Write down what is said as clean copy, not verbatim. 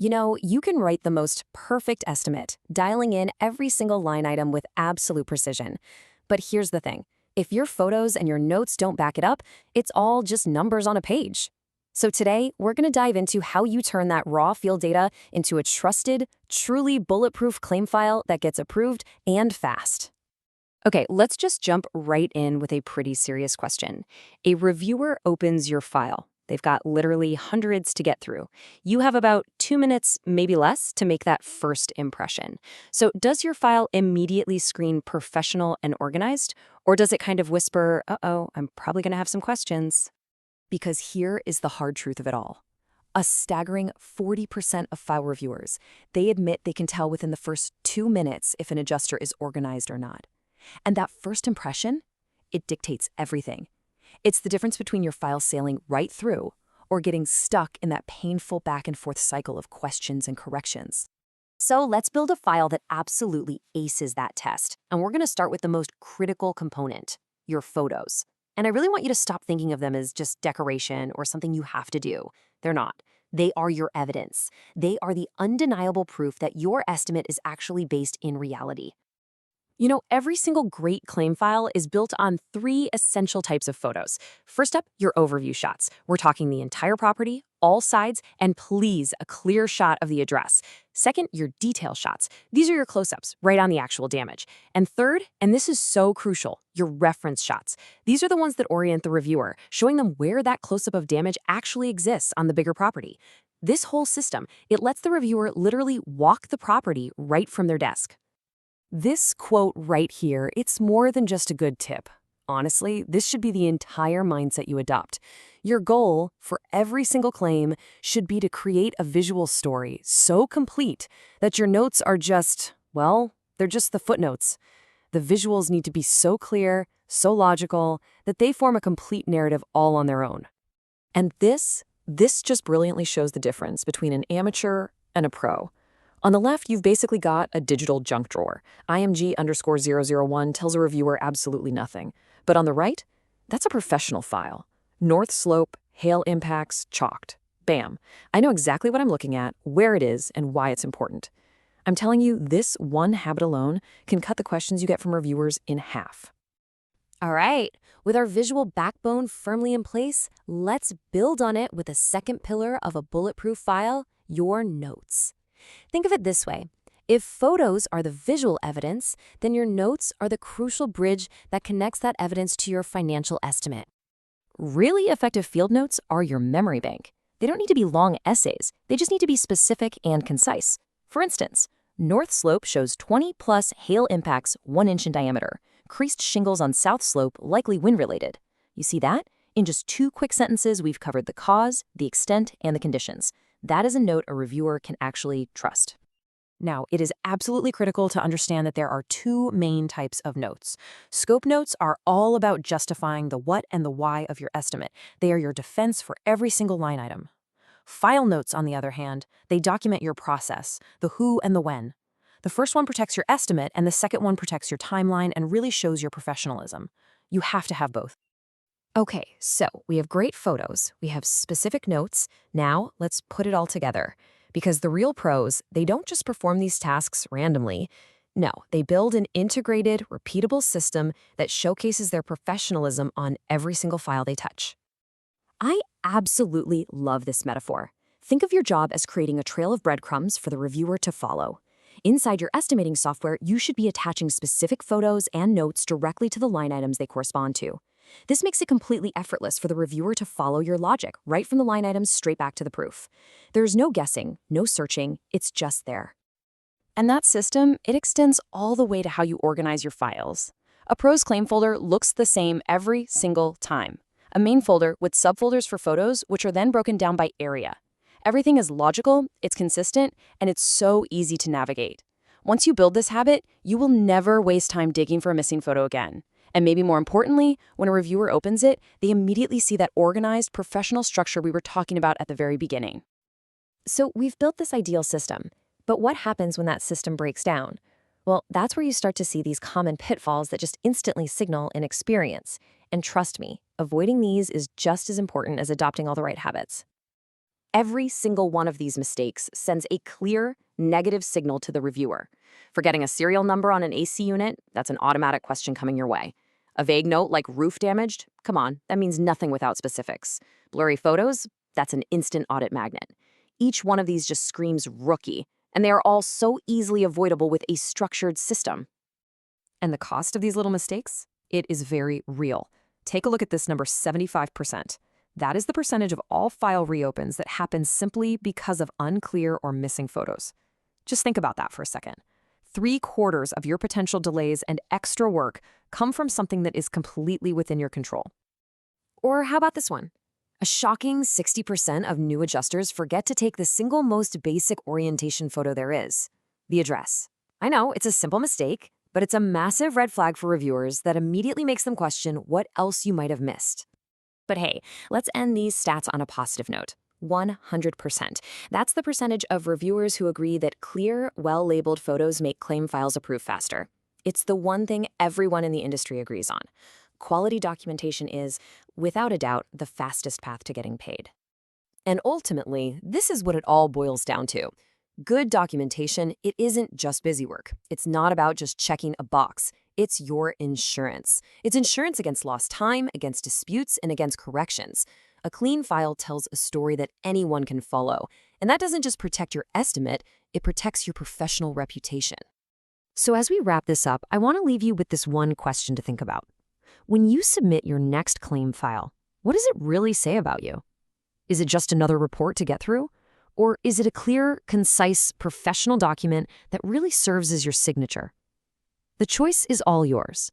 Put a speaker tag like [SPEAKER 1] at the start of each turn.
[SPEAKER 1] You can write the most perfect estimate, dialing in every single line item with absolute precision. But here's the thing. If your photos and your notes don't back it up, it's all just numbers on a page. So today, we're going to dive into how you turn that raw field data into a trusted, truly bulletproof claim file that gets approved and fast. Okay, let's just jump right in with a pretty serious question. A reviewer opens your file. They've got literally hundreds to get through. You have about 2 minutes, maybe less, to make that first impression. So does your file immediately screen professional and organized? Or does it kind of whisper, uh-oh, I'm probably going to have some questions? Because here is the hard truth of it all. A staggering 40% of file reviewers, they admit they can tell within the first 2 minutes if an adjuster is organized or not. And that first impression, it dictates everything. It's the difference between your file sailing right through or getting stuck in that painful back and forth cycle of questions and corrections. So let's build a file that absolutely aces that test. And we're going to start with the most critical component, your photos. And I really want you to stop thinking of them as just decoration or something you have to do. They're not. They are your evidence. They are the undeniable proof that your estimate is actually based in reality. Every single great claim file is built on 3 essential types of photos. First up, your overview shots. We're talking the entire property, all sides, and please, a clear shot of the address. Second, your detail shots. These are your close-ups, right on the actual damage. And third, and this is so crucial, your reference shots. These are the ones that orient the reviewer, showing them where that close-up of damage actually exists on the bigger property. This whole system, it lets the reviewer literally walk the property right from their desk. This quote right here, it's more than just a good tip. Honestly, this should be the entire mindset you adopt. Your goal for every single claim should be to create a visual story so complete that your notes are just, well, they're just the footnotes. The visuals need to be so clear, so logical, that they form a complete narrative all on their own. And this just brilliantly shows the difference between an amateur and a pro. On the left, you've basically got a digital junk drawer. IMG_001 tells a reviewer absolutely nothing. But on the right, that's a professional file. North slope, hail impacts, chalked. Bam. I know exactly what I'm looking at, where it is, and why it's important. I'm telling you, this one habit alone can cut the questions you get from reviewers in half. All right, with our visual backbone firmly in place, let's build on it with a second pillar of a bulletproof file, your notes. Think of it this way. If photos are the visual evidence, then your notes are the crucial bridge that connects that evidence to your financial estimate. Really effective field notes are your memory bank. They don't need to be long essays. They just need to be specific and concise. For instance, north slope shows 20+ hail impacts 1 inch in diameter. Creased shingles on south slope, likely wind-related. You see that? In just 2 quick sentences, we've covered the cause, the extent, and the conditions. That is a note a reviewer can actually trust. Now, it is absolutely critical to understand that there are 2 main types of notes. Scope notes are all about justifying the what and the why of your estimate. They are your defense for every single line item. File notes, on the other hand, they document your process, the who and the when. The first one protects your estimate, and the second one protects your timeline and really shows your professionalism. You have to have both. Okay, so we have great photos, we have specific notes. Now let's put it all together. Because the real pros, they don't just perform these tasks randomly. No, they build an integrated, repeatable system that showcases their professionalism on every single file they touch. I absolutely love this metaphor. Think of your job as creating a trail of breadcrumbs for the reviewer to follow. Inside your estimating software, you should be attaching specific photos and notes directly to the line items they correspond to. This makes it completely effortless for the reviewer to follow your logic right from the line items straight back to the proof. There's no guessing, no searching, it's just there. And that system, it extends all the way to how you organize your files. A pro's claim folder looks the same every single time. A main folder with subfolders for photos, which are then broken down by area. Everything is logical, it's consistent, and it's so easy to navigate. Once you build this habit, you will never waste time digging for a missing photo again. And maybe more importantly, when a reviewer opens it, they immediately see that organized, professional structure we were talking about at the very beginning. So we've built this ideal system, but what happens when that system breaks down? Well, that's where you start to see these common pitfalls that just instantly signal inexperience. And trust me, avoiding these is just as important as adopting all the right habits. Every single one of these mistakes sends a clear, negative signal to the reviewer. Forgetting a serial number on an AC unit, that's an automatic question coming your way. A vague note like roof damaged? Come on, that means nothing without specifics. Blurry photos? That's an instant audit magnet. Each one of these just screams rookie, and they are all so easily avoidable with a structured system. And the cost of these little mistakes? It is very real. Take a look at this number, 75%. That is the percentage of all file reopens that happens simply because of unclear or missing photos. Just think about that for a second. 3/4 of your potential delays and extra work come from something that is completely within your control. Or how about this one? A shocking 60% of new adjusters forget to take the single most basic orientation photo there is, the address. I know, it's a simple mistake, but it's a massive red flag for reviewers that immediately makes them question what else you might have missed. But hey, let's end these stats on a positive note. 100%. That's the percentage of reviewers who agree that clear, well-labeled photos make claim files approved faster. It's the one thing everyone in the industry agrees on. Quality documentation is, without a doubt, the fastest path to getting paid. And ultimately, this is what it all boils down to. Good documentation, it isn't just busy work. It's not about just checking a box. It's your insurance. It's insurance against lost time, against disputes, and against corrections. A clean file tells a story that anyone can follow. And that doesn't just protect your estimate, it protects your professional reputation. So as we wrap this up, I want to leave you with this one question to think about. When you submit your next claim file, what does it really say about you? Is it just another report to get through? Or is it a clear, concise, professional document that really serves as your signature? The choice is all yours.